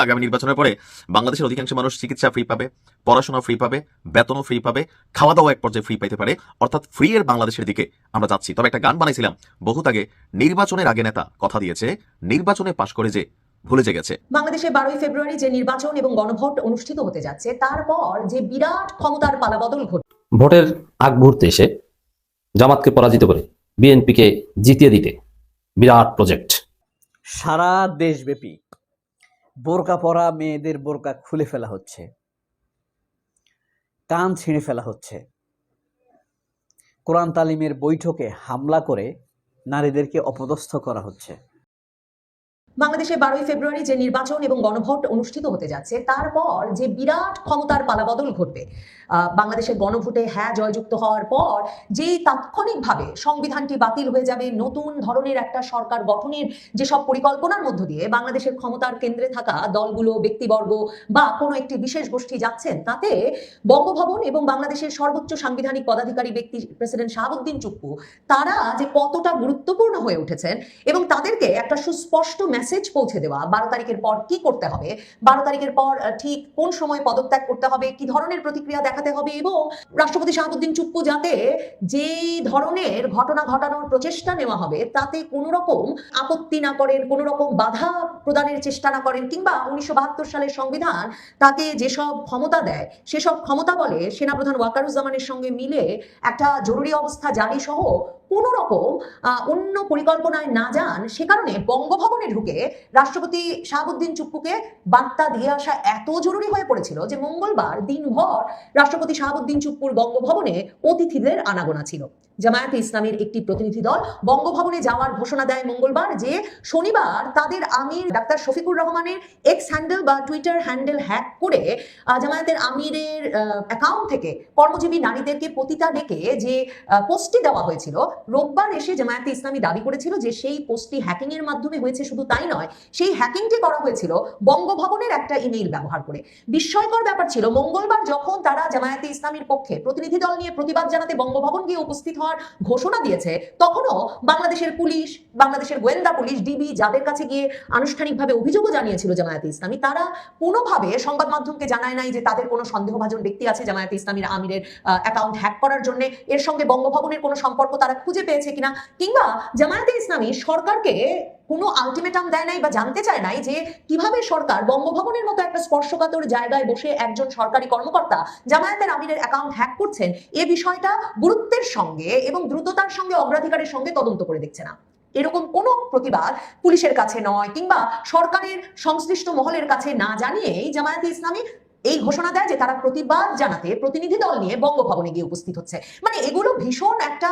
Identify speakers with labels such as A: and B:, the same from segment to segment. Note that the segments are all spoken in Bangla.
A: আগামী নির্বাচনের পরে বাংলাদেশের অধিকাংশ মানুষ চিকিৎসা ফ্রি পাবে, পড়াশোনা ফ্রি পাবে, বেতনও ফ্রি পাবে, খাওয়া দাওয়া এক পর্যায়ে ফ্রি পাইতে পারে। অর্থাৎ ফ্রি এর বাংলাদেশের দিকে আমরা যাচ্ছি। তবে একটা গান বানাইছিলাম বহুত আগে, নির্বাচনের আগে নেতা কথা দিয়েছে, নির্বাচনে পাশ করে যে ভুলে যে গেছে।
B: বাংলাদেশে 12ই ফেব্রুয়ারি যে নির্বাচন এবং গণভোট অনুষ্ঠিত হতে যাচ্ছে, তারপর যে বিরাট ক্ষমতার পালাবদল ঘটবে,
C: ভোটের আগ মুহূর্তে এসে জামাতকে পরাজিত করে বিএনপিকে জিতিয়ে দিতে বিরাট প্রজেক্ট।
D: সারা দেশব্যাপী বোরকা পরা মেয়েদের বোরকা খুলে ফেলা হচ্ছে, কান ছিঁড়ে ফেলা হচ্ছে, কোরআন তালিমের বৈঠকে হামলা করে নারীদেরকে অপদস্থ করা হচ্ছে।
B: বাংলাদেশে 12ই ফেব্রুয়ারি যে নির্বাচন এবং গণভোট অনুষ্ঠিত হতে যাচ্ছে, তারপর যে বিরাট ক্ষমতার পালাবদল ঘটবে, বাংলাদেশের গণভোটে হ্যাঁ জয়যুক্ত হওয়ার পর যে তাৎক্ষণিকভাবে সংবিধানটি বাতিল হয়ে যাবে, নতুন ধরনের একটা সরকার গঠনের যেসব পরিকল্পনার মধ্য দিয়ে বাংলাদেশের ক্ষমতার কেন্দ্রে থাকা দলগুলো, ব্যক্তিবর্গ বা কোনো একটি বিশেষ গোষ্ঠী যাচ্ছেন, তাতে বঙ্গভবন এবং বাংলাদেশের সর্বোচ্চ সাংবিধানিক পদাধিকারী ব্যক্তি প্রেসিডেন্ট শাহাবুদ্দিন চুপ্পু, তারা যে কতটা গুরুত্বপূর্ণ হয়ে উঠেছেন এবং তাদেরকে একটা সুস্পষ্ট মেসেজ পৌঁছে দেওয়া, 12 তারিখের পর কি করতে হবে, 12 তারিখের পর ঠিক কোন সময় পদত্যাগ করতে হবে, কি ধরনের প্রতিক্রিয়া দেখাতে হবে, এবং রাষ্ট্রপতি শাহাবুদ্দিন চুপ্পু যাতে যে ধরনের ঘটনা ঘটানোর প্রচেষ্টা নেওয়া হবে তাতে কোনো রকম আপত্তি না করেন, কোনো রকম বাধা প্রদানের চেষ্টা না করেন, কিংবা 1972 সালের সংবিধান তাকে যেসব ক্ষমতা দেয় সেসব ক্ষমতা বলে সেনাপ্রধান ওয়াকারুজ্জামানের সঙ্গে মিলে একটা জরুরি অবস্থা জারি সহ কোন রকম অন্য পরিকল্পনায় না যান। সে কারণে বঙ্গভবনে ঢুকে রাষ্ট্রপতি শাহাবুদ্দিন চুপ্পুকে বার্তা দিয়ে আসা এত জরুরি হয়ে পড়েছিল যে মঙ্গলবার দিনভর রাষ্ট্রপতি শাহাবুদ্দিন চুপ্পুর বঙ্গভবনে অতিথিদের আনাগোনা ছিল। জামায়াতে ইসলামের একটি প্রতিনিধি দল বঙ্গভবনে যাওয়ার ঘোষণা দেয় মঙ্গলবার, যে শনিবার তাদের আমির ডাক্তার শফিকুর রহমানের এক্স হ্যান্ডেল বা টুইটার হ্যান্ডেল হ্যাক করে জামায়াতের আমিরের অ্যাকাউন্ট থেকে কর্মজীবী নারীদেরকে পতিতা ডেকে যে পোস্টটি দেওয়া হয়েছিল, রোববার এসে জামায়াতে ইসলামী দাবি করেছিল যে সেই পোস্টটি হ্যাকিং এর মাধ্যমে হয়েছে। শুধু তাই নয়, সেই হ্যাকিংটি করা হয়েছিল বঙ্গভবনের একটা ইমেইল ব্যবহার করে। বিস্ময়কর ব্যাপার ছিল, মঙ্গলবার যখন তারা জামায়াতে ইসলামীর পক্ষে প্রতিনিধি দল নিয়ে প্রতিবাদ জানাতে বঙ্গভবন গিয়ে উপস্থিত হওয়ার ঘোষণা দিয়েছে, তখনও বাংলাদেশের পুলিশ, বাংলাদেশের গোয়েন্দা পুলিশ, ডিবি, যাদের কাছে গিয়ে আনুষ্ঠানিকভাবে অভিযোগও জানিয়েছিল জামায়াতে ইসলামী, তারা কোনোভাবে সংবাদ মাধ্যমকে জানায় নাই যে তাদের কোনো সন্দেহভাজন ব্যক্তি আছে জামায়াতে ইসলামীর আমিরের অ্যাকাউন্ট হ্যাক করার জন্য। এর সঙ্গে বঙ্গভবনের কোনো সম্পর্ক তারা খুঁজে পেয়েছে কিনা, কিংবা জামায়াতে ইসলামী সরকারকে কোনো আলটিমেটাম দেয় নাই বা জানতে চায় নাই যে কিভাবে সরকার বঙ্গভবনের মতো একটা স্পর্শকাতর জায়গায় বসে একজন সরকারি কর্মকর্তা জামায়াতের আমিরের অ্যাকাউন্ট হ্যাক করছেন, এ বিষয়টা গুরুত্বের সঙ্গে এবং দ্রুততার সঙ্গে, অগ্রাধিকারের সঙ্গে তদন্ত করে দেখছে না। এরকম কোনো প্রতিবাদ পুলিশের কাছে নয় কিংবা সরকারের সংশ্লিষ্ট মহলের কাছে না জানিয়েই জামায়াতে ইসলামী এই ঘোষণা দেয় যে তারা প্রতিবাদ জানাতে প্রতিনিধি দল নিয়ে বঙ্গভবনে গিয়ে উপস্থিত হচ্ছে। মানে এগুলো ভীষণ একটা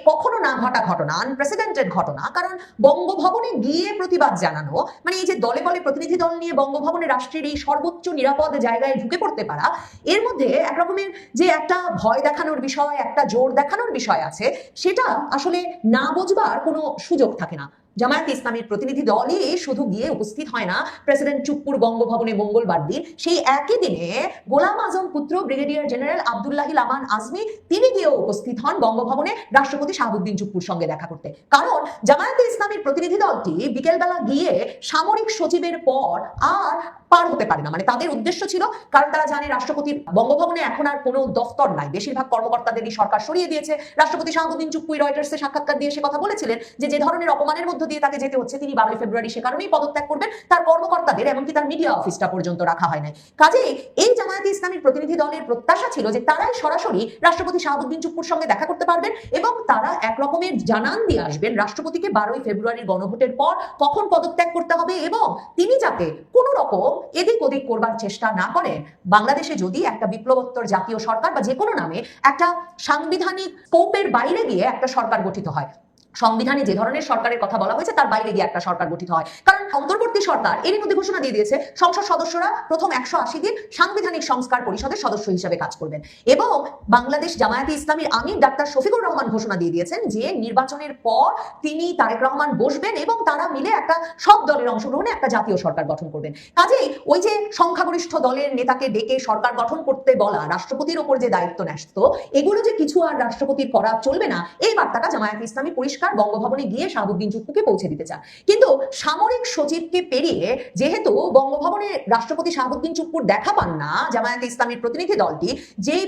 B: কখনো না ঘটা ঘটনা, আনপ্রেসিডেন্টেড ঘটনা। কারণ বঙ্গভবনে গিয়ে প্রতিবাদ জানানো মানে এই যে দলে বলে প্রতিনিধি দল নিয়ে বঙ্গভবনে রাষ্ট্রের এই সর্বোচ্চ নিরাপদ জায়গায় ঢুকে পড়তে পারা, এর মধ্যে একরকমের যে একটা ভয় দেখানোর বিষয়, একটা জোর দেখানোর বিষয় আছে, সেটা আসলে না বুঝবার কোনো সুযোগ থাকে না। জামায়াতে ইসলামীর প্রতিনিধি দলই শুধু গিয়ে উপস্থিত হয় না প্রেসিডেন্ট চুপ্পুর বঙ্গভবনে মঙ্গলবার দিন, সেই একই দিনে গোলাম আজম পুত্র ব্রিগেডিয়ার জেনারেল আব্দুল্লাহিল আমান আজমি তিনি গিয়েও উপস্থিত হন বঙ্গভবনে রাষ্ট্রপতি শাহাবুদ্দিন চুপ্পুর সঙ্গে দেখা করতে। কারণ জামায়াতে ইসলামীর প্রতিনিধি দলটি বিকেলবেলা গিয়ে সামরিক সচিবের পর আর পার হতে পারে না। তাদের উদ্দেশ্য ছিল, কারণ তারা জানে রাষ্ট্রপতির বঙ্গভবনে এখন আর কোনো দফতর নাই, বেশিরভাগ কর্মকর্তাদেরই সরকার সরিয়ে দিয়েছে। রাষ্ট্রপতি শাহাবুদ্দিন চুপ্পু রয়টার্সে সাক্ষাৎকার দিয়ে সে কথা বলেছিলেন যে ধরনের অপমানের মধ্যে দিয়ে তাকে যেতে হচ্ছে, তিনি 12 ফেব্রুয়ারি সে কারণেই পদত্যাগ করবেন। তার কর্মকর্তাদের, এমনকি তার মিডিয়া অফিসটা পর্যন্ত রাখা হয় নাই। কাজেই এই জামায়াতে ইসলামীর প্রতিনিধি দলের প্রত্যাশা ছিল যে তারাই সরাসরি রাষ্ট্রপতি শাহাবুদ্দিন চুপ্পুর সঙ্গে দেখা করতে পারবেন এবং তারা এক রকমের জানান দিয়ে আসবেন রাষ্ট্রপতিকে 12 ফেব্রুয়ারির গণভোটের পর কখন পদত্যাগ করতে হবে, এবং তিনি যাতে কোনো রকম এদিক ওদিক করবার চেষ্টা না করেন। বাংলাদেশে যদি একটা বিপ্লবোত্তর জাতীয় সরকার বা যে কোনো নামে একটা সাংবিধানিক স্কোপের বাইরে গিয়ে একটা সরকার গঠিত হয়, সংবিধানে যে ধরনের সরকারের কথা বলা হয়েছে তার বাইরে গিয়ে একটা সরকার গঠিত হয়। কারণ অন্তর্বর্তী সরকার এরই মধ্যে ঘোষণা দিয়ে দিয়েছে সংসদ সদস্যরা প্রথম 180 দিন সাংবিধানিক সংস্কার পরিষদের সদস্য হিসেবে কাজ করবেন, এবং বাংলাদেশ জামায়াতে ইসলামীর আমির ডাক্তার শফিকুর রহমান ঘোষণা দিয়ে দিয়েছেন যে নির্বাচনের পর তিনি, তারেক রহমান বসবেন এবং তারা মিলে একটা সব দলের অংশগ্রহণে একটা জাতীয় সরকার গঠন করবেন। কাজেই ওই যে সংখ্যাগরিষ্ঠ দলের নেতাকে ডেকে সরকার গঠন করতে বলা, রাষ্ট্রপতির ওপর যে দায়িত্ব ন্যস্ত, এগুলো যে কিছু আর রাষ্ট্রপতির করা চলবে না, এই বার্তাটা জামায়াতে ইসলামী পরিষ্কার সংস্থার বঙ্গভবনে গিয়ে শাহাবুদ্দিন চুপ্পুকে পৌঁছে দিতে চান। কিন্তু সামরিক সচিবকে পেরিয়ে যেহেতু বঙ্গভবনে রাষ্ট্রপতি শাহাবুদ্দিন চুপ্পুর দেখা পান না জামায়াতে ইসলামীর প্রতিনিধি দলটি, যেই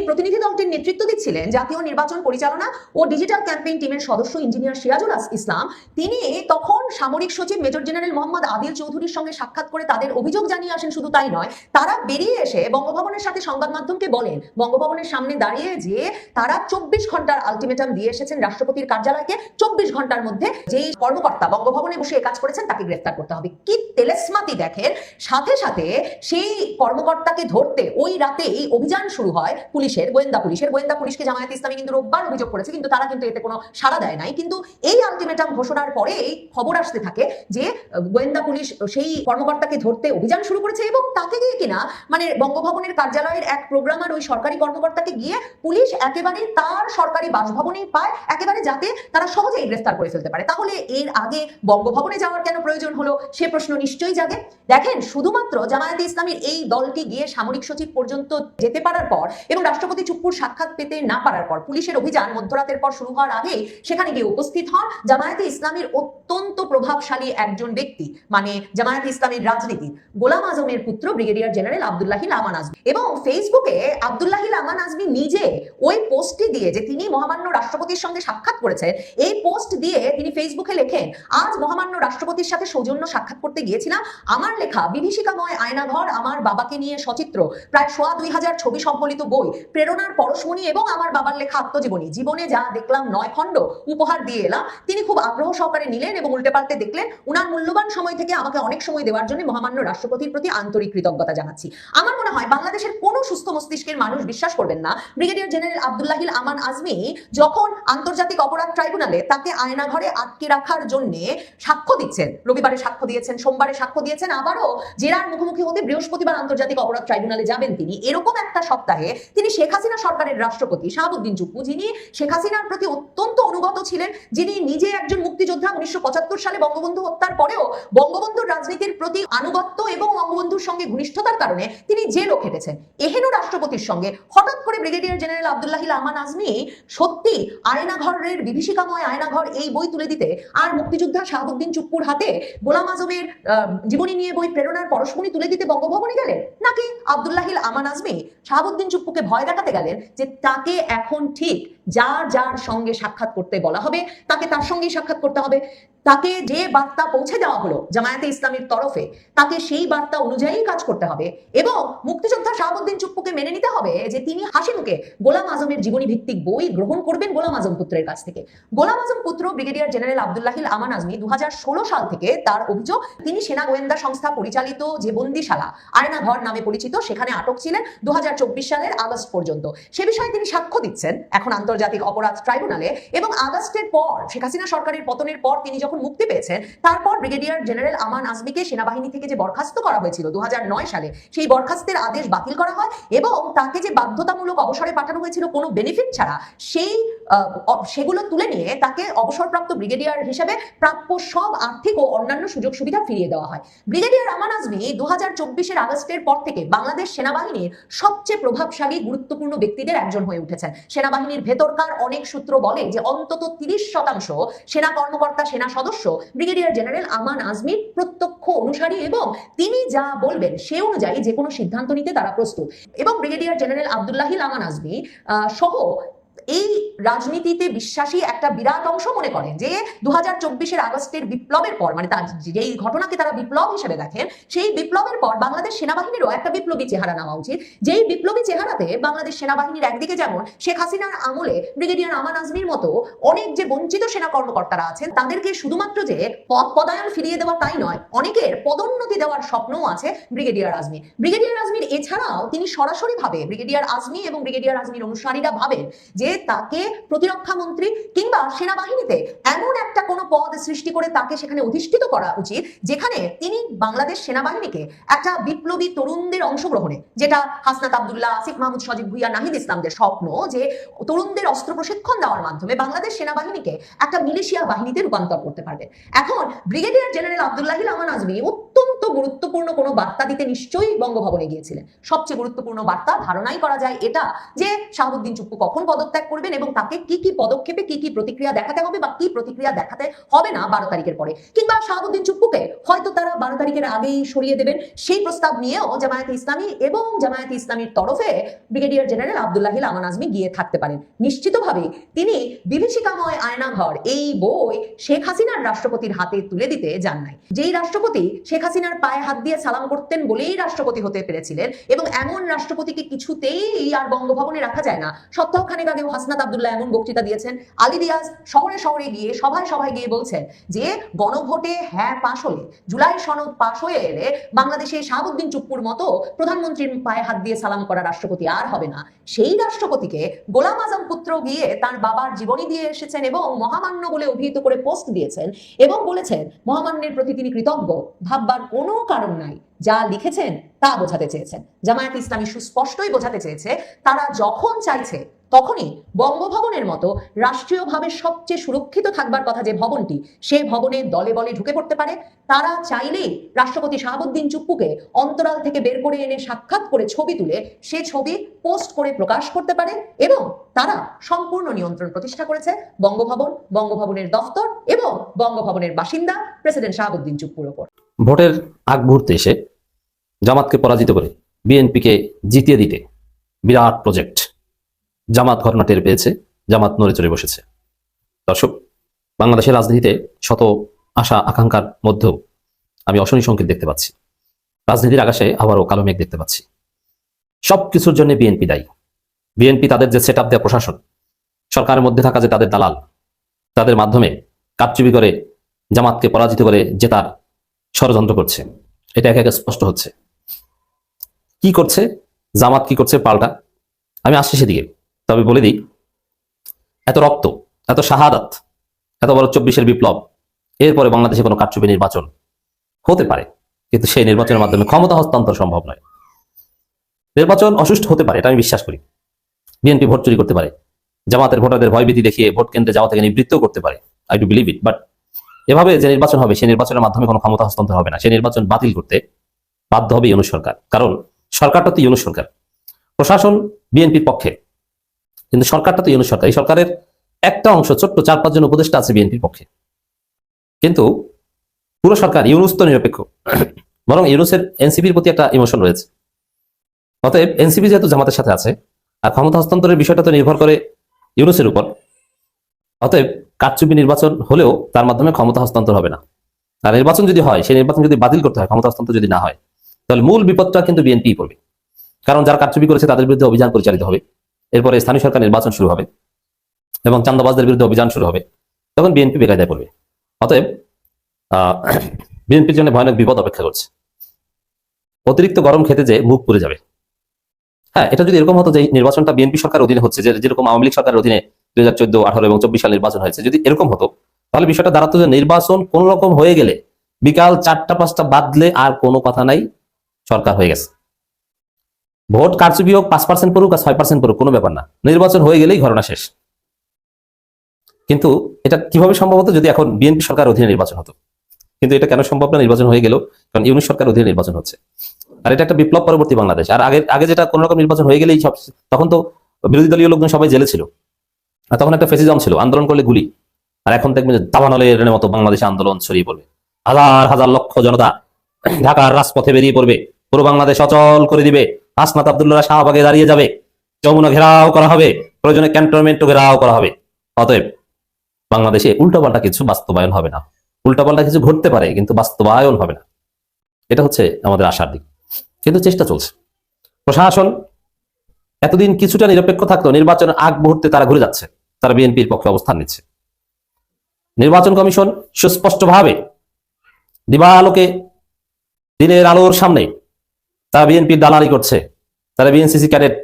B: প্রতিনিধি দলটির নেতৃত্ব দিচ্ছিলেন জাতীয় নির্বাচন পরিচালনা ও ডিজিটাল ক্যাম্পেইন টিমের সদস্য ইঞ্জিনিয়ার সিরাজুল ইসলাম, তিনি তখন সামরিক সচিব মেজর জেনারেল মোহাম্মদ আদিল চৌধুরীর সঙ্গে সাক্ষাৎ করে তাদের অভিযোগ জানিয়ে আসেন। শুধু তাই নয়, তারা বেরিয়ে এসে বঙ্গভবনের সাথে সংবাদ মাধ্যমকে বলেন, বঙ্গভবনের সামনে দাঁড়িয়ে যে তারা 24 ঘন্টার আলটিমেটাম দিয়ে এসেছেন রাষ্ট্রপতির কার্যালয়কে, 24 ঘন্টার মধ্যে যেই কর্মকর্তা বঙ্গভবনে বসে কাজ করেছেন তাকে গ্রেফতার করতে হবে। কি তেলেসমাতি দেখেন! সাথে সাথে সেই কর্মকর্তাকে ধরতে ওই রাতেই অভিযান শুরু হয় পুলিশের, গোয়েন্দা পুলিশকে জামায়াত ইসলামী কিন্তু রোববার অভিযোগ করেছে, কিন্তু তারা কিন্তু এতে কোনো সাড়া দেয় নাই। কিন্তু এই আলটিমেটাম ঘোষণার পরে এই খবর আসতে থাকে যে গোয়েন্দা পুলিশ সেই কর্মকর্তাকে ধরতে অভিযান শুরু করেছে এবং তাকে গিয়ে কিনা মানে বঙ্গভবনের কার্যালয়ের এক প্রোগ্রামার ওই সরকারি কর্মকর্তাকে গিয়ে পুলিশ একেবারে তার সরকারি বাসভবনেই পায়, একেবারে যাতে তারা সহজেই গ্রেফতার করে ফেলতে পারে। তাহলে এর আগে বঙ্গভবনে যাওয়ার কেন প্রয়োজন হলো সে প্রশ্ন নিশ্চয়ই জাগে। দেখেন, শুধুমাত্র জামায়াতে ইসলামীর এই দলটি গিয়ে সামরিক সচিব পর্যন্ত যেতে পারার পর এবং রাষ্ট্রপতি চুপ্পুর সাক্ষাৎ পেতে না পারার পর পুলিশের অভিযান মধ্যরাতের পর শুরু হওয়ার আগেই সেখানে গিয়ে উপস্থিত হন জামায়াতে ইসলামীর অত্যন্ত প্রভাবশালী একজন ব্যক্তি, মানে জামায়াতে ইসলামীর রাজনীতির গোলাম আজমের পুত্র ব্রিগেডিয়ার জেনারেল আব্দুল্লাহিল আমান আজমি। এবং ফেসবুকে আব্দুল্লাহিল আমান আজমি নিজে ওই পোস্টটি দিয়ে যে তিনি মহামান্য রাষ্ট্রপতির সঙ্গে সাক্ষাৎ করেছেন, এই পোস্ট দিয়ে তিনি ফেসবুকে লেখেন, আজ মহামান্য রাষ্ট্রপতির সাথে সৌজন্য সাক্ষাৎ করতে গিয়েছিলাম। আমার লেখা বিভীষিকাময় আয়নাঘর, আমার বাবাকে নিয়ে সচিত্র, প্রায় 2000 ছবি সম্বলিত বই, প্রেরণার পরশমণি এবং আমার বাবার লেখা আত্মজীবনী, জীবনে যা দেখলাম 9 খণ্ড উপহার দিয়ে এলাম। তিনি খুব আগ্রহ সহকারে নিলেন এবং উল্টে পাল্টে দেখলেন। উনার মূল্যবান সময় থেকে আমাকে অনেক সময় দেওয়ার জন্য মহামান্য রাষ্ট্রপতির প্রতি আন্তরিক কৃতজ্ঞতা জানাচ্ছি। আমার মনে হয় বাংলাদেশের কোনো সুস্থ মস্তিষ্কের মানুষ বিশ্বাস করবেন না ব্রিগেডিয়ার জেনারেল আব্দুল্লাহিল আমান আজমি যখন আন্তর্জাতিক অপরাধ ট্রাইব্যুনালে তাকে আয়নাঘরে আটকে রাখার জন্য সাক্ষ্য দিচ্ছেন, রবিবারে সাক্ষ্য দিয়েছেন, সোমবারে সাক্ষ্য দিয়েছেন, আবারও জেরার মুখোমুখি হতে বৃহস্পতিবার আন্তর্জাতিক অপরাধ ট্রাইব্যুনালে যাবেন তিনি। এরকম একটা সপ্তাহে তিনি শেখ হাসিনা সরকারের রাষ্ট্রপতি শাহাবুদ্দিন চুপ্পু, যিনি শেখ হাসিনার প্রতি অত্যন্ত অনুগত ছিলেন, যিনি নিজে একজন মুক্তিযোদ্ধা, 1975 সালে বঙ্গবন্ধু হত্যার পরেও বঙ্গবন্ধুর রাজনীতির প্রতি আনুগত্য এবং বঙ্গবন্ধুর সঙ্গে ঘনিষ্ঠতার কারণে তিনি জেলও খেটেছেন। এহেন রাষ্ট্রপতির সঙ্গে হঠাৎ করে ব্রিগেডিয়ার জেনারেল আব্দুল্লাহিল আমান আজমি সত্যি আয়নাঘরের বিভীষিকাময় আয়নাঘর এই বই তুলে দিতে আর মুক্তিযোদ্ধা শাহাবুদ্দিন চুপ্পুর হাতে গোলাম আজমের জীবনী নিয়ে বই প্রেরণার পরশমণি তুলে দিতে বঙ্গভবনে গেলেন, নাকি আব্দুল্লাহিল আমান আজমি শাহাবুদ্দিন চুপ্পুকে ভয় দেখাতে গেলেন যে তাকে এখন ঠিক যার সঙ্গে সাক্ষাৎ করতে বলা হবে তাকে তার সঙ্গেই সাক্ষাৎ করতে হবে, তাকে যে বার্তা পৌঁছে দেওয়া হলো জামায়াতে ইসলামীর তরফে তাকে সেই বার্তা অনুযায়ী কাজ করতে হবে এবং মুক্তিযোদ্ধা শাহাবুদ্দিন চুপ্পুকে মেনে নিতে হবে যে তিনি হাসি মুখে গোলাম আজমের জীবনী ভিত্তিক বই গ্রহণ করবেন গোলাম আজম পুত্রের কাছ থেকে। গোলাম আজম পুত্র ব্রিগেডিয়ার জেনারেল আব্দুল্লাহিল আমান আজমি 2016 সাল থেকে তার অভিযোগ তিনি সেনা গোয়েন্দা সংস্থা পরিচালিত যে বন্দিশালা আয়নাঘর নামে পরিচিত সেখানে আটক ছিলেন 2024 সালের আগস্ট পর্যন্ত। সে বিষয়ে তিনি সাক্ষ্য দিচ্ছেন এখন আন্তর্জাতিক অপরাধ ট্রাইব্যুনালে এবং আগস্টের পর শেখ হাসিনা সরকারের পতনের পর তিনি যখন মুক্তি পেয়েছেন তারপর ব্রিগেডিয়ার জেনারেল আমান আজমিকে সেনাবাহিনী থেকে যে বরখাস্ত করা হয়েছিল 2009 সালে, সেই বরখাস্তের আদেশ বাতিল করা হয় এবং তাকে যে বাধ্যতামূলক অবসরে পাঠানো হয়েছিল কোনো বেনিফিট ছাড়া সেগুলো তুলে নিয়ে তাকে অবসরপ্রাপ্ত ব্রিগেডিয়ার হিসেবে প্রাপ্য সব আর্থিক ও অন্যান্য সুযোগ সুবিধা ফিরিয়ে দেওয়া হয়। ব্রিগেডিয়ার আমান আজমি 2024 আগস্টের পর থেকে বাংলাদেশ সেনাবাহিনীর সবচেয়ে প্রভাবশালী গুরুত্বপূর্ণ ব্যক্তিদের একজন হয়ে উঠেছেন। সেনাবাহিনীর ভেতরকার অনেক সূত্র বলে যে অন্তত 30% সেনা কর্মকর্তা, সেনা সদস্য ব্রিগেডিয়ার জেনারেল আমান আজমির প্রত্যক্ষ অনুসারী এবং তিনি যা বলবেন সে অনুযায়ী যে কোনো সিদ্ধান্ত নিতে তারা প্রস্তুত। এবং ব্রিগেডিয়ার জেনারেল আব্দুল্লাহিল আমান আজমি সহ এই রাজনীতিতে বিশ্বাসী একটা বিরাট অংশ মনে করেন যে 2024 আগস্টের বিপ্লবের পর, মানে তার যেই ঘটনাকে তারা বিপ্লব হিসেবে দেখেন, সেই বিপ্লবের পর বাংলাদেশ সেনাবাহিনীরও একটা বিপ্লবী চেহারা নেওয়া উচিত। যেই বিপ্লবী চেহারাতে বাংলাদেশ সেনাবাহিনীর একদিকে যেমন শেখ হাসিনার আমলে ব্রিগেডিয়ার আমান আজমির মতো অনেক যে বঞ্চিত সেনা কর্মকর্তারা আছেন তাদেরকে শুধুমাত্র যে পদায়ন ফিরিয়ে দেওয়া তাই নয়, অনেকের পদোন্নতি দেওয়ার স্বপ্নও আছে ব্রিগেডিয়ার আজমি। ব্রিগেডিয়ার আজমির এছাড়াও তিনি সরাসরি ভাবে ব্রিগেডিয়ার আজমি এবং ব্রিগেডিয়ার আজমির অনুসারীরা ভাবেন যে তাকে প্রতিরক্ষা মন্ত্রী কিংবা সেনাবাহিনীতে এমন একটা কোনো পদ সৃষ্টি করে তাকে সেখানে অধিষ্ঠিত করা উচিত যেখানে তিনি বাংলাদেশ সেনাবাহিনীকে একটা বিপ্লবী তরুণদের অংশগ্রহণে, যেটা হাসনাত আব্দুল্লাহ, আসিফ মাহমুদ সজীব ভুইয়া, নাহিদ ইসলামদের স্বপ্ন যে তরুণদের অস্ত্র প্রশিক্ষণ দেওয়ার মাধ্যমে বাংলাদেশ সেনাবাহিনীকে একটা মিলিশিয়া বাহিনীতে রূপান্তর করতে পারবে। এখন ব্রিগেডিয়ার জেনারেল আব্দুল্লাহিল আমান আজমি অত্যন্ত গুরুত্বপূর্ণ কোনো বার্তা দিতে নিশ্চয়ই বঙ্গভবনে গিয়েছিলেন। সবচেয়ে গুরুত্বপূর্ণ বার্তা ধারণাই করা যায় এটা যে শাহাবুদ্দিন চুপ্পু কখন পদত্যাগ করবেন এবং তাকে কি কি পদক্ষেপে কি কি প্রতিক্রিয়া দেখাতে হবে বা কি প্রতিক্রিয়া দেখাতে হবে না 12 তারিখের পরে, কিংবা শাহাবুদ্দিন চুপ্পুকে হয়তো তারা 12 তারিখের আগেই সরিয়ে দেবেন। সেই প্রস্তাব নিয়েও জামায়াতে ইসলামী এবং জামায়াতে ইসলামীর তরফে ব্রিগেডিয়ার জেনারেল আব্দুল্লাহিল আমান আজমি গিয়ে থাকতে পারেন। নিশ্চিতভাবে তিনি বিভীষিকাময় আয়নাঘর এই বই শেখ হাসিনার রাষ্ট্রপতির হাতে তুলে দিতে যান নাই। যেই রাষ্ট্রপতি শেখ হাসিনার পায়ে হাত দিয়ে সালাম করতেন বলেই রাষ্ট্রপতি হতে পেরেছিলেন, এবং এমন রাষ্ট্রপতিকে কিছুতেই আর বঙ্গভবনে রাখা যায় না। সপ্তাহখানেক আগেও হাসনাত আব্দুল্লাহ এমন বক্তৃতা দিয়েছেন। আলী রিয়াজ শহরে শহরে গিয়ে সভায় সভায় গিয়ে বলছেন যে গণভোটে হ্যাঁ পাশ হলে, জুলাই সনদ পাশ হয়ে এলে বাংলাদেশে শাহাবুদ্দিন চুপ্পুর মতো প্রধানমন্ত্রীর পায়ে হাত দিয়ে সালাম করা রাষ্ট্রপতি আর হবে না। সেই রাষ্ট্রপতিকে গোলাম আজম পুত্র গিয়ে তার বাবার জীবনী দিয়ে এসেছেন এবং মহামান্য বলে অভিহিত করে পোস্ট দিয়েছেন এবং বলেছেন মহামান্যের প্রতি তিনি কৃতজ্ঞ। ভাববার কোনো কারণ নাই। যা লিখেছেন তা বোঝাতে চেয়েছেন। জামায়াত ইসলামী সুস্পষ্টই বোঝাতে চেয়েছে তারা যখন চাইছে তখনই বঙ্গভবনের মতো রাষ্ট্রীয়ভাবে সবচেয়ে সুরক্ষিত থাকবার কথা যে ভবনটি, সেই ভবনে দলে বলে ঢুকে পড়তে পারে। তারা চাইলেই রাষ্ট্রপতি শাহাবুদ্দিন চুপ্পুকে অন্তরাল থেকে বের করে এনে সাক্ষাৎ করে ছবি তুলে সে ছবি পোস্ট করে প্রকাশ করতে পারে, এবং তারা সম্পূর্ণ নিয়ন্ত্রণ প্রতিষ্ঠা করেছে বঙ্গভবন, বঙ্গভবনের দফতর এবং বঙ্গভবনের বাসিন্দা প্রেসিডেন্ট শাহাবুদ্দিন চুপ্পুর ওপর।
C: ভোটের আগ মুহূর্তে এসে জামাতকে পরাজিত করে বিএনপিকে জিতিয়ে দিতে বিরাট প্রজেক্ট। জামাত ঘটনা টের পেয়েছে, জামাত নড়ে চড়ে বসেছে। দর্শক, বাংলাদেশের রাজনীতিতে শত আশা আকাঙ্ক্ষার মধ্যেও আমি অশনি সংকেত দেখতে পাচ্ছি। রাজনীতির আকাশে আবারও কালো মেঘ দেখতে পাচ্ছি। সবকিছুর জন্য বিএনপি দায়ী। বিএনপি তাদের যে সেট আপ দেওয়া প্রশাসন, সরকারের মধ্যে থাকা যে তাদের দালাল, তাদের মাধ্যমে কারচুপি করে জামাতকে পরাজিত করে জেতার ষড়যন্ত্র করছে। এটা একে একে স্পষ্ট হচ্ছে। কি করছে জামাত, কি করছে পাল্টা, আমি আসছি সেদিকে। তবে বলে দিই, এত রক্ত, এত শাহাদাত, এত বড় 24-এর বিপ্লব, এরপরে বাংলাদেশে কোনো কারচুপি নির্বাচন হতে পারে, কিন্তু সেই নির্বাচনের মাধ্যমে ক্ষমতা হস্তান্তর সম্ভব নয়। নির্বাচন অসুষ্ঠু হতে পারে, এটা আমি বিশ্বাস করি। বিএনপি ভোট চুরি করতে পারে, জামাতের ভোটারদের ভয়ভীতি দেখিয়ে ভোট কেন্দ্রে যাওয়া থেকে নিবৃত্ত করতে পারে। I do believe it. But এভাবে যে নির্বাচন হবে, সেই নির্বাচনের মাধ্যমে কোনো ক্ষমতা হস্তান্তর হবে না। সেই নির্বাচন বাতিল করতে বাধ্য হবে ইউনূস সরকার। কারণ সরকারটা তো ইউনূস সরকার, প্রশাসন বিএনপির পক্ষে, কিন্তু সরকারটা তো ইউনূস সরকার। এই সরকারের একটা অংশ, ছোট্ট 4-5 জন উপদেষ্টা আছে বিএনপির পক্ষে, কিন্তু পুরো সরকার ইউনূস তো নিরপেক্ষ। বরং ইউনূসের এনসিপির প্রতি একটা ইমোশন রয়েছে। অতএব এনসিপি যেহেতু জামাতের সাথে আছে, আর ক্ষমতা হস্তান্তরের বিষয়টা তো নির্ভর করে ইউনূসের উপর, অতএব কারচুপি নির্বাচন হলেও তার মাধ্যমে ক্ষমতা হস্তান্তর হবে না। আর নির্বাচন যদি হয়, সেই নির্বাচন যদি বাতিল করতে হয়, ক্ষমতা হস্তান্তর যদি না হয়, তাহলে মূল বিপদটা কিন্তু বিএনপি পড়বে। কারণ যারা কারচুপি করেছে তাদের বিরুদ্ধে অভিযান পরিচালিত হবে, এরপরে স্থানীয় সরকার নির্বাচন শুরু হবে এবং চাঁদাবাজদের বিরুদ্ধে অভিযান শুরু হবে, তখন বিএনপি বেকায়দায় পড়বে। অতএব বিএনপির জন্য ভয়ানক বিপদ অপেক্ষা করছে। অতিরিক্ত গরম খেতে যে মুখ পুড়ে যাবে। হ্যাঁ, এটা যদি এরকম হতো যে নির্বাচনটা বিএনপি সরকার অধীনে হচ্ছে, যেরকম আওয়ামী লীগ সরকারের অধীনে 2014, 18 এবং 24 সাল নির্বাচন হয়েছে, যদি এরকম হতো, তাহলে বিষয়টা দাঁড়াতো যে নির্বাচন কোন রকম হয়ে গেলে বিকাল 4টা-5টা বাদলে আর কোনো কথা নাই, সরকার হয়ে গেছে। ভোট কারচুপি হোক 5% পড়ুক আর 6% পড়ুক, কোনো ব্যাপার না, নির্বাচন হয়ে গেলেই ঘটনা শেষ। কিন্তু এটা কিভাবে সম্ভব হতো যদি এখন বিএনপি সরকার অধীনে নির্বাচন হতো? কিন্তু এটা কেন সম্ভব না? নির্বাচন হয়ে গেল, কারণ ইউনূস সরকার অধীনে নির্বাচন হচ্ছে। আর এটা একটা বিপ্লব পরবর্তী বাংলাদেশ। আর আগে যেটা কোন রকম নির্বাচন হয়ে গেলেই সব, তখন তো বিরোধী দলীয় লোকজন সবাই জেলে ছিল, আর তখন একটা ফেসিজম ছিল, আন্দোলন করলে গুলি। আর এখন দেখবেন যে দাবানলের মতো বাংলাদেশে আন্দোলন ছড়িয়ে পড়বে, হাজার হাজার লক্ষ জনতা ঢাকার রাজপথে বেরিয়ে পড়বে, পুরো বাংলাদেশ অচল করে দিবে। হাসনাত আব্দুল্লাহ শাহবাগে দাঁড়িয়ে যাবে, যমুনা ঘেরাও করা হবে, প্রয়োজনে ক্যান্টনমেন্টও ঘেরাও করা হবে। অতএব বাংলাদেশে উল্টাপাল্টা কিছু বাস্তবায়ন হবে না। উল্টাপাল্টা কিছু ঘটতে পারে, কিন্তু বাস্তবায়ন হবে না। এটা হচ্ছে আমাদের আশার দিক, কিন্তু চেষ্টা চলছে। প্রশাসন এতদিন কিছুটা নিরপেক্ষ থাকতো, নির্বাচনের আগ মুহূর্তে তারা ঘুরে যাচ্ছে, তারা বিএনপির পক্ষে অবস্থান নিচ্ছে। নির্বাচন কমিশন সুস্পষ্টভাবে দিবালোকে দিনের আলোর সামনে তারা বিএনপির দালালি করছে। তারা বিএনসিসি ক্যাডেট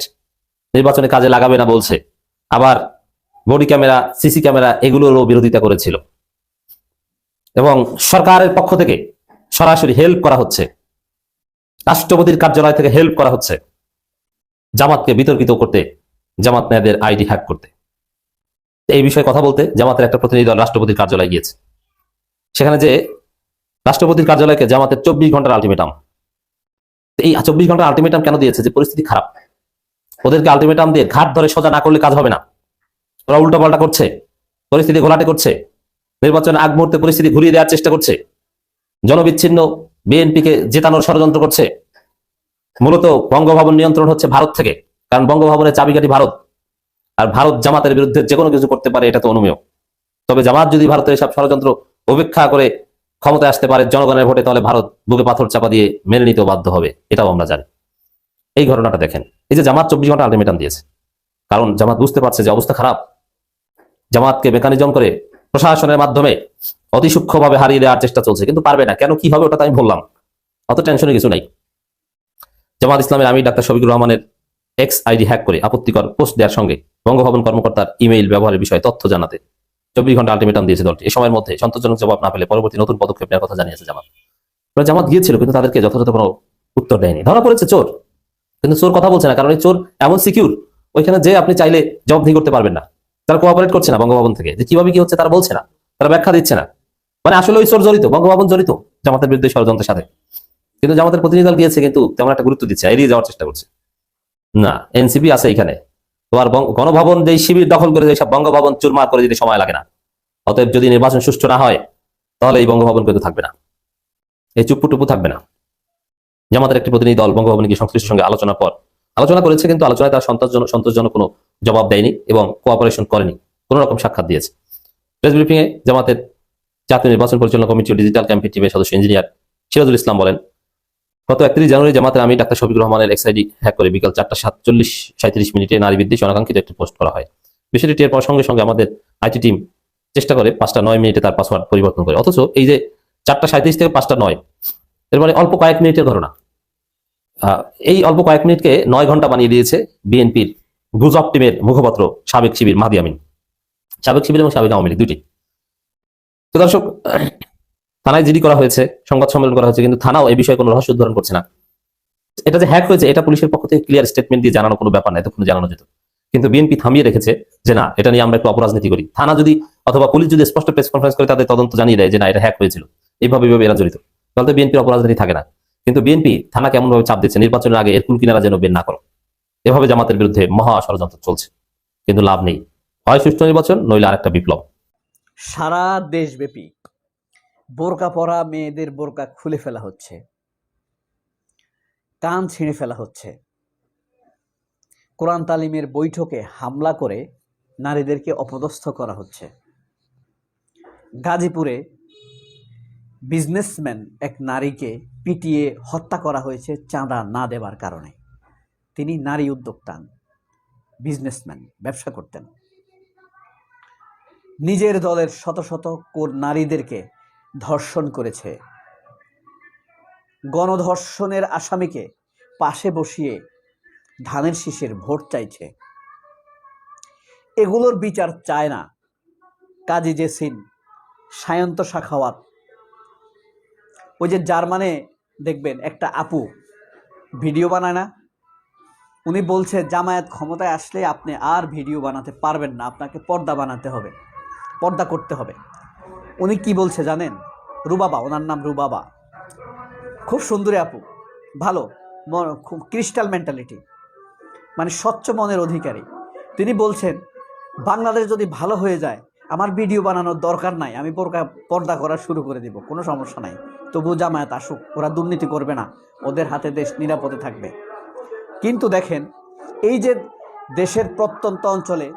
C: নির্বাচনে কাজে লাগাবে না বলছে, আবার বডি ক্যামেরা, সিসি ক্যামেরা এগুলোরও বিরোধিতা করেছিল, এবং সরকারের পক্ষ থেকে সরাসরি হেল্প করা হচ্ছে, রাষ্ট্রপতির কার্যালয় থেকে হেল্প করা হচ্ছে জামাতকে বিতর্কিত করতে, জামাত নেতাদের আইডি হ্যাক করতে। এই বিষয়ে কথা বলতে জামাতের একটা প্রতিনিধি দল রাষ্ট্রপতির কার্যালয়ে গিয়েছে। সেখানে যে রাষ্ট্রপতির কার্যালয়কে জামাতের 24 ঘন্টার আলটিমেটাম। এই 24 ঘন্টার আলটিমেটাম কেন দিয়েছে? যে পরিস্থিতি খারাপ, ওদেরকে আলটিমেটাম দিয়ে ঘাট ধরে সোজা না করলে কাজ হবে না। ওরা উল্টোপাল্টা করছে, পরিস্থিতি ঘোলাটে করছে, নির্বাচনের আগ মুহূর্তে পরিস্থিতি ঘুরিয়ে দেওয়ার চেষ্টা করছে, জনবিচ্ছিন্ন বিএনপিকে জেতানোর ষড়যন্ত্র করছে। মূলত বঙ্গভবন নিয়ন্ত্রণ হচ্ছে ভারত থেকে, কারণ বঙ্গভবনের চাবিকাঠি ভারত, আর ভারত জামাতের বিরুদ্ধে যে কোনো কিছু করতে পারে, এটা তো অনুমেয়। তবে জামাত যদি ভারতের এসব ষড়যন্ত্র উপেক্ষা করে ক্ষমতায় আসতে পারে জনগণের ভোটে, তাহলে ভারত বুকে পাথর চাপা দিয়ে মেনে নিতেও বাধ্য হবে, এটাও আমরা জানি। এই ঘটনাটা দেখেন, এই যে জামাত 24 ঘন্টা আলটিমেটাম দিয়েছে, কারণ জামাত বুঝতে পারছে যে অবস্থা খারাপ। জামাতকে মেকানিজম করে প্রশাসনের মাধ্যমে অতি সূক্ষ্মভাবে হারিয়ে দেওয়ার চেষ্টা চলছে, কিন্তু পারবে না। কেন, কি হবে, ওটা তো আমি বললাম, অত টেনশনের কিছু নাই। জামাত ইসলামের আমির ডাক্তার শফিকুর রহমানের এক্স আইডি হ্যাক করে আপত্তিকর পোস্ট দেওয়ার সঙ্গে বঙ্গভবন কর্মকর্তার ইমেইল ব্যবহারের বিষয়ে তথ্য জানাতে 24 ঘন্টা আলটিমেটাম দিয়েছে দলটি। এই সময়ের মধ্যে সন্তোষজনক জবাব না পেলে পরবর্তী নতুন পদক্ষেপ নেওয়ার কথা জানিয়েছে জামাত। জামাত গিয়েছিল, কিন্তু তাদেরকে যথাযথ কোনো উত্তর দেয়নি। ধরা পড়েছে চোর, কিন্তু চোর কথা বলছে না, কারণ এই চোর এমন সিকিউর, ওইখানে যে আপনি চাইলে জবাবদিহি করতে পারবেন না। তারা কোঅপারেট করছে না বঙ্গভবন থেকে, যে কিভাবে কি হচ্ছে তারা বলছে না, তারা ব্যাখ্যা দিচ্ছে না। মানে আসলে ওই চোর জড়িত, বঙ্গভবন জড়িত জামাতের বিরুদ্ধে ষড়যন্ত্রের সাথে, কিন্তু জামাতের প্রতিনিধি দল গিয়েছে, কিন্তু তেমন একটা গুরুত্ব দিচ্ছে, এড়িয়ে যাওয়ার চেষ্টা করছে। না, এনসিপি আছে এখানে, তোমার গণভবন যেই শিবির দখল করে যেসব বঙ্গভবন চুরমার করে দিতে সময় লাগে না। অতএব যদি নির্বাচন সুষ্ঠু না হয়, তাহলে এই বঙ্গভবন কিন্তু থাকবে না, এই চুপ্পুটুপু থাকবে না। জামাতের একটি প্রতিনিধি দল বঙ্গভবনে গিয়ে সংশ্লিষ্ট সঙ্গে আলোচনার পর আলোচনা করেছে, কিন্তু আলোচনায় তার সন্তোষজনক কোনো জবাব দেয়নি এবং কোঅপারেশন করেনি, কোন রকম সাক্ষাৎ দিয়েছে। প্রেস ব্রিফিং এ জামাতের জাতীয় নির্বাচন পরিচালনা কমিটি ও ডিজিটাল ক্যাম্পেইন টিমের সদস্য ইঞ্জিনিয়ার সিরাজুল ইসলাম বলেন, গত 31 জানুয়ারি জামাতের আমির ডাক্তার শফিকুর রহমানের এক্সআইডি হ্যাক করে বিকাল 4:47-37 নারী বিদ্বেষী অনাকাঙ্ক্ষিত একটি পোস্ট করা হয়। বিষয়টি টের পাওয়ার সঙ্গে সঙ্গে আমাদের আইটি টিম চেষ্টা করে 5:09 তার পাসওয়ার্ড পরিবর্তন করে। অথচ এই যে 4:37 থেকে 5:09, এর মানে অল্প কয়েক মিনিটের ঘটনা। এই অল্প কয়েক মিনিটকে 9 ঘন্টা বানিয়ে দিয়েছে বিএনপির গুজব টিমের মুখপাত্র সাবেক শিবির মাহদি আমিন, সাবেক শিবির এবং সাবেক আওয়ামী লীগ দুটি। তো দর্শক, থানায় জিডি করা হয়েছে, সংবাদ সম্মেলন করা হয়েছে, কিন্তু থানাও এই বিষয়ে কোনো রহস্য উদ্ধারণ করছে না। এটা যে হ্যাক হয়েছে, এটা পুলিশের পক্ষ থেকে ক্লিয়ার স্টেটমেন্ট দিয়ে জানানো কোনো ব্যাপার না, এতক্ষণ জানানো যেত। কিন্তু বিএনপি থামিয়ে রেখেছে যে না, এটা নিয়ে আমরা একটু অপরাজনীতি করি। থানা যদি অথবা পুলিশ যদি স্পষ্ট প্রেস কনফারেন্স করে তাদের তদন্ত জানিয়ে দেয় যে না, এটা হ্যাক হয়েছিল, এইভাবে এরা জড়িত, তাহলে তো বিএনপির অপরাজনীতি থাকে না। কিন্তু বিএনপি থানা কেমন ভাবে চাপ দিচ্ছে, নির্বাচনের আগে এর কুলকিনারা যেন বের না করো, এভাবে জামাতের বিরুদ্ধে মহা ষড়যন্ত্র চলছে, কিন্তু লাভ নেই। হয় সুষ্ঠু নির্বাচন, নইলে আরেকটা বিপ্লব।
D: সারা দেশব্যাপী বোরকা পরা মেয়েদের বোরকা খুলে ফেলা হচ্ছে, কান ছিঁড়ে ফেলা হচ্ছে, কোরআন তালিমের বৈঠকে হামলা করে নারীদেরকে অপদস্থ করা হচ্ছে। গাজীপুরে বিজনেসম্যান এক নারীকে পিটিয়ে হত্যা করা হয়েছে চাঁদা না দেওয়ার কারণে। তিনি নারী উদ্যোক্তা, বিজনেসম্যান, ব্যবসা করতেন। নিজের দলের শত শত নারীদেরকে ধর্ষণ করেছে। গণধর্ষণের আসামিকে পাশে বসিয়ে ধানের শীষের ভোট চাইছে। এগুলোর বিচার চায় না কাজী জেসিন, সায়ন্ত সাখাওয়াত। ওই যে জার্মানে দেখবেন একটা আপু ভিডিও বানায় না, উনি বলছে জামায়াত ক্ষমতায় আসলে আপনি আর ভিডিও বানাতে পারবেন না, আপনাকে পর্দা বানাতে হবে, পর্দা করতে হবে। উনি কি বলছে জানেন? রুবাবা, ওনার নাম রুবাবা, খুব সুন্দরী আপু, ভালো, খুব ক্রিস্টাল মেন্টালিটি, মানে স্বচ্ছ মনের অধিকারী। তিনি বলছেন বাংলাদেশ যদি ভালো হয়ে যায়, আমার ভিডিও বানানোর দরকার নাই, আমি পর্দা করা শুরু করে দিব, কোনো সমস্যা নাই, তবু জামায়াত আসুক, ওরা দুর্নীতি করবে না, ওদের হাতে দেশ নিরাপদে থাকবে। কিন্তু দেখেন, এই যে দেশের প্রত্যন্ত অঞ্চলে,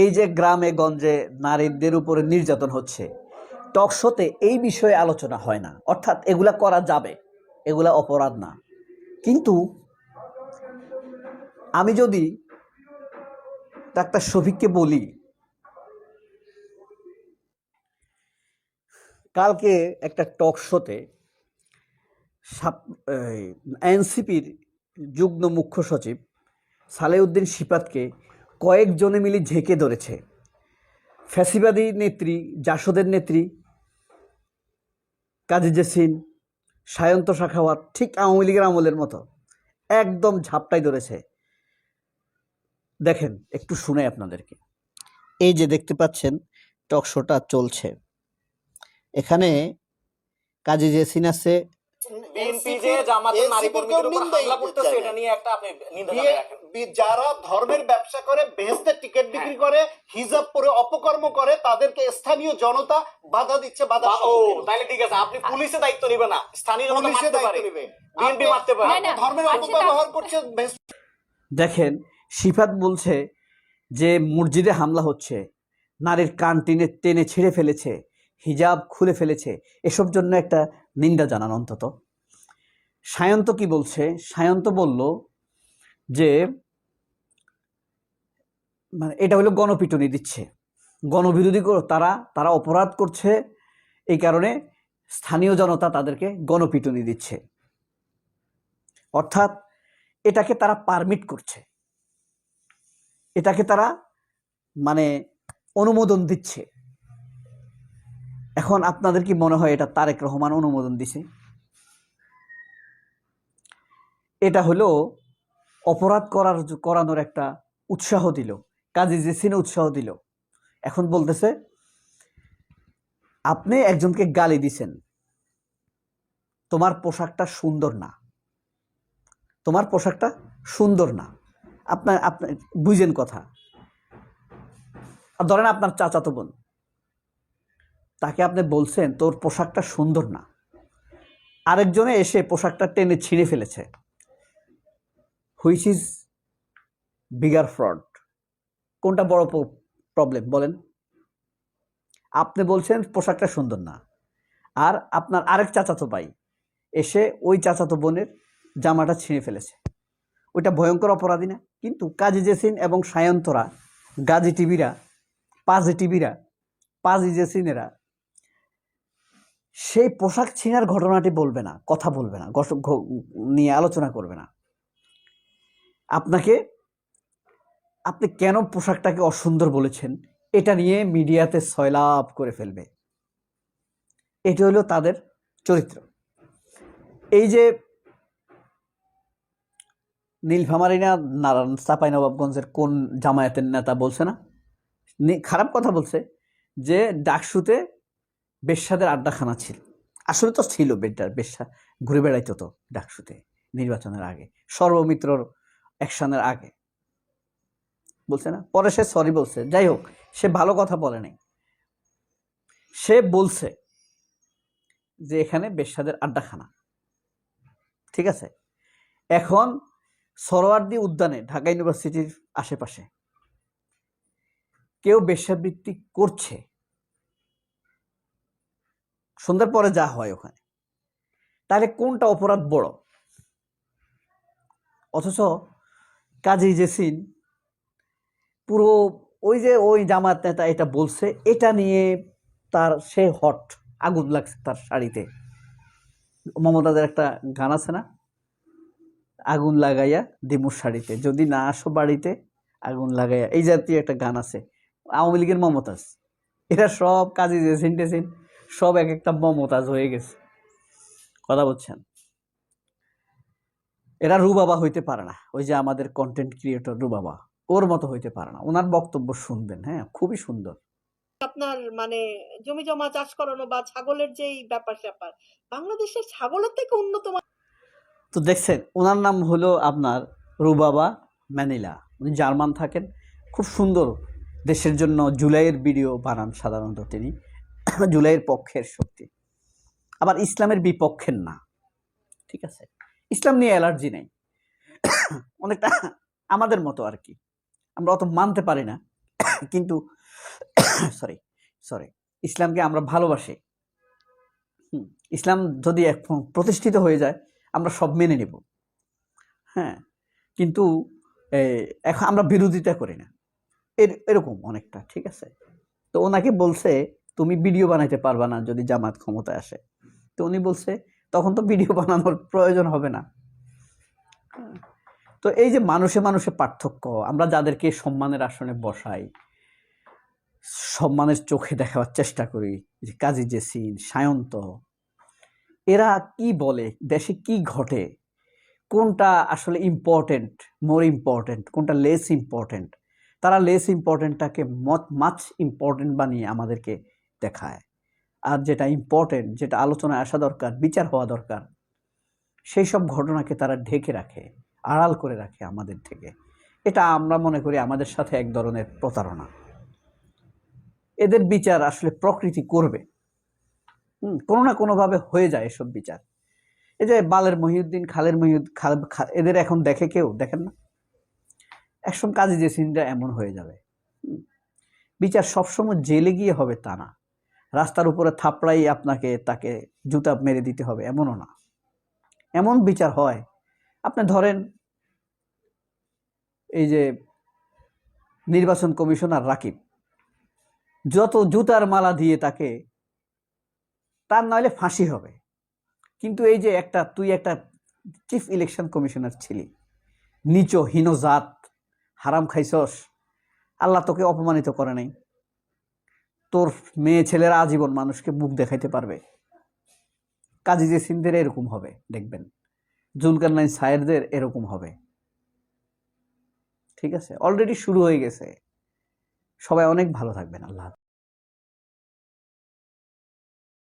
D: এই যে গ্রামে গঞ্জে নারীদের উপরে নির্যাতন হচ্ছে, টকশোতে এই বিষয়ে আলোচনা হয় না। অর্থাৎ এগুলা করা যাবে, এগুলা অপরাধ না। কিন্তু আমি যদি ডাক্তার শফিককে বলি, কালকে একটা টকশোতে এনসিপির যুগ্ম মুখ্য সচিব সালেউদ্দিন শিপাতকে কয়েকজনে মিলে ঝেঁকে ধরেছে। ফ্যাসিবাদী নেত্রী, জাসদের নেত্রী কাজী জেসিন, সায়ন্ত সাখাওয়াত, ঠিক আওয়ামী লীগের আমলের মতো একদম ঝাপটাই ধরেছে। দেখেন, একটু শুনে আপনাদেরকে। এই যে দেখতে পাচ্ছেন টকশোটা চলছে, এখানে কাজী জেসিন আছে,
E: বিএনপি যে জামাতের নারী কর্মীদের উপর হামলা করতেছে এটা নিয়ে একটা আপনি নিন্দা জানাই রাখেন।
F: যারা ধর্মের ব্যবসা করে, বেহেশতের টিকিট বিক্রি করে, হিজাব পরে অপকর্ম করে, তাদেরকে স্থানীয় জনতা বাধা দিচ্ছে, বাধা
E: ও তাহলে ঠিক আছে, আপনি পুলিশে দায়িত্ব নিবে না, স্থানীয় জনতা
F: পুলিশে
E: মারতে পারে,
F: দায়িত্ব নেবে,
E: বিএনপি মারতে পারে।
F: ধর্মের অপব্যবহার করছে।
D: দেখেন সিফাত বলছে যে মসজিদে হামলা হচ্ছে, নারীর কান টেনে টেনে ছিঁড়ে ফেলেছে, হিজাব খুলে ফেলেছে, এসব জন্য একটা নিন্দা জানান অন্তত। সায়ন্ত কি বলছে? সায়ন্ত বলল যে মানে এটা হলো গণপিটুনি দিচ্ছে, গণবিরোধী তারা অপরাধ করছে, এই কারণে স্থানীয় জনতা তাদেরকে গণপিটুনি দিচ্ছে, অর্থাৎ এটাকে তারা পারমিট করছে, এটাকে তারা মানে অনুমোদন দিচ্ছে। এখন আপনাদের কি মনে হয় এটা তারেক রহমান অনুমোদন দিছে? এটা হলো অপরাধ করানোর একটা উৎসাহ দিল, কাজী জেসিনে উৎসাহ দিল। এখন বলতেছে আপনি একজনকে গালি দিছেন, তোমার পোশাকটা সুন্দর না, তোমার পোশাকটা সুন্দর না, আপনার বুঝেন কথা। ধরেন আপনার চাচাতো বোন, তাকে আপনি বলছেন তোর পোশাকটা সুন্দর না, আরেকজনে এসে পোশাকটা টেনে ছিঁড়ে ফেলেছে, হুইচ ইজ বিগার ফ্রড? কোনটা বড় প্রবলেম বলেন? আপনি বলছেন পোশাকটা সুন্দর না, আর আপনার আরেক চাচাতো ভাই এসে ওই চাচাতো বোনের জামাটা ছিঁড়ে ফেলেছে, ওইটা ভয়ঙ্কর অপরাধী না? কিন্তু কাজী জেসিন এবং সায়ন্তরা, গাজী টিভিরা, পাজি জেসিনেরা সেই পোশাক ছিঁড়ার ঘটনাটি বলবে না, কথা বলবে না, নিয়ে আলোচনা করবে না। আপনি কেন পোশাকটাকে অসুন্দর বলেছেন এটা নিয়ে মিডিয়াতে সয়লাভ করে ফেলবে। এটা হলো তাদের চরিত্র। এই যে নীলফামারী না নারায়ণ চাঁপাইনবাবগঞ্জের কোন জামায়াতের নেতা বলছে না, খারাপ কথা বলছে যে ডাকসুতে বেশ্যাদের আড্ডাখানা ছিল। আসলে তো ছিল, বেশ্যা ঘুরে বেড়াইতো তো ডাকসুতে নির্বাচনের আগে, সর্বমিত্রর অ্যাকশনের আগে, বলছে না? পরে সে সরি বলছে, যাই হোক, সে ভালো কথা বলে নাই। সে বলছে যে এখানে বেশ্যাদের আড্ডাখানা, ঠিক আছে। এখন সরোয়ার্দী উদ্যানে ঢাকা ইউনিভার্সিটির আশেপাশে কেউ বেশ্যাবৃত্তি করছে, সন্ধ্যার পরে যা হয় ওখানে, তাহলে কোনটা অপরাধ বড়? অথচ কাজী জেসিন পুরো ওই জামাত নেতা এটা বলছে, এটা নিয়ে সে হট, আগুন লাগছে তার শাড়িতে। মমতাদের একটা গান আছে না, আগুন লাগাইয়া দিমুর শাড়িতে, যদি না আসো বাড়িতে আগুন লাগাইয়া, এই জাতীয় একটা গান আছে। আওয়ামী লীগের মমতাজ, এরা সব কাজী জেসিন টেসিন সব এক একটা মমতাজ হয়ে গেছে, কথা বলছেন। এরা রুবাবা হইতে পারে না, ওই যে আমাদের কন্টেন্ট ক্রিয়েটর রুবাবা, ওর মতো হইতে পারে না। ওনার বক্তব্য শুনবেন, হ্যাঁ, খুবই সুন্দর।
G: আপনার মানে জমি জমা চাষ করানো বা ছাগলের যেই ব্যাপার স্যাপার, বাংলাদেশের ছাগলের থেকে উন্নত
D: তো দেখছেন, ওনার নাম হলো আপনার রুবাবা ম্যানিলা, উনি জার্মান থাকেন, খুব সুন্দর দেশের জন্য জুলাইয়ের ভিডিও বানান সাধারণত তিনি। জুলাইয়ের পক্ষের শক্তি, আবার ইসলামের বিপক্ষের না, ঠিক আছে। ইসলাম নিয়ে অ্যালার্জি নেই, অনেকটা আমাদের মতো আর কি, আমরা অত মানতে পারি না, কিন্তু সরি ইসলামকে আমরা ভালোবাসি। ইসলাম যদি এখন প্রতিষ্ঠিত হয়ে যায় আমরা সব মেনে নেব, হ্যাঁ, কিন্তু এখন আমরা বিরোধিতা করি না, এরকম অনেকটা, ঠিক আছে। তো ওনাকে বলছে তুমি ভিডিও বানাইতে পারবা না যদি জামাত ক্ষমতায় আসে, তো উনি বলছে তখন তো ভিডিও বানানোর প্রয়োজন হবে না। তো এই যে মানুষে মানুষে পার্থক্য, আমরা যাদেরকে সম্মানের আসনে বসাই, সম্মানের চোখে দেখাবার চেষ্টা করি, যে কাজী জেসিন, সায়ন্ত, এরা কি বলে, দেশে কি ঘটে, কোনটা আসলে ইম্পর্টেন্ট, মোর ইম্পর্টেন্ট, কোনটা লেস ইম্পর্টেন্ট, তারা লেস ইম্পর্টেন্টটাকে মাচ ইম্পর্টেন্ট বানিয়ে আমাদেরকে দেখায়। আর যেটা ইম্পর্টেন্ট, যেটা আলোচনায় আসা দরকার, বিচার হওয়া দরকার, সেই সব ঘটনাকে তারা ঢেকে রাখে, আড়াল করে রাখে আমাদের থেকে। এটা আমরা মনে করি আমাদের সাথে এক ধরনের প্রতারণা। এদের বিচার আসলে প্রকৃতি করবে, কোনো না কোনোভাবে হয়ে যায় এসব বিচার। এই যে বালের মহিউদ্দিন, খালের এদের এখন দেখে কেউ? দেখেন না? একসময় কাজী জেসিনরা এমন হয়ে যাবে। বিচার সবসময় জেলে গিয়ে হবে তা না, রাস্তার উপরে থাপড়াই তাকে জুতা মেরে দিতে হবে এমনও না। এমন বিচার হয়, আপনি ধরেন এই যে নির্বাচন কমিশনার রাকিব, যত জুতার মালা দিয়ে তাকে, তার নইলে ফাঁসি হবে। কিন্তু এই যে তুই একটা চিফ ইলেকশন কমিশনার ছিলি, নিচ হীন জাত, হারাম খাইছস, আল্লাহ তোকে অপমানিত করে নাই। তোর মেয়ে ছেলেরা আজীবন মানুষকে মুখ দেখাইতে পারবে। কাজী জেসিনদের এরকম হবে, দেখবেন জুলকারনাইন সায়েরদের এরকম হবে। ঠিক আছে, অলরেডি শুরু হয়ে গেছে। সবাই অনেক ভালো থাকবেন। আল্লাহ।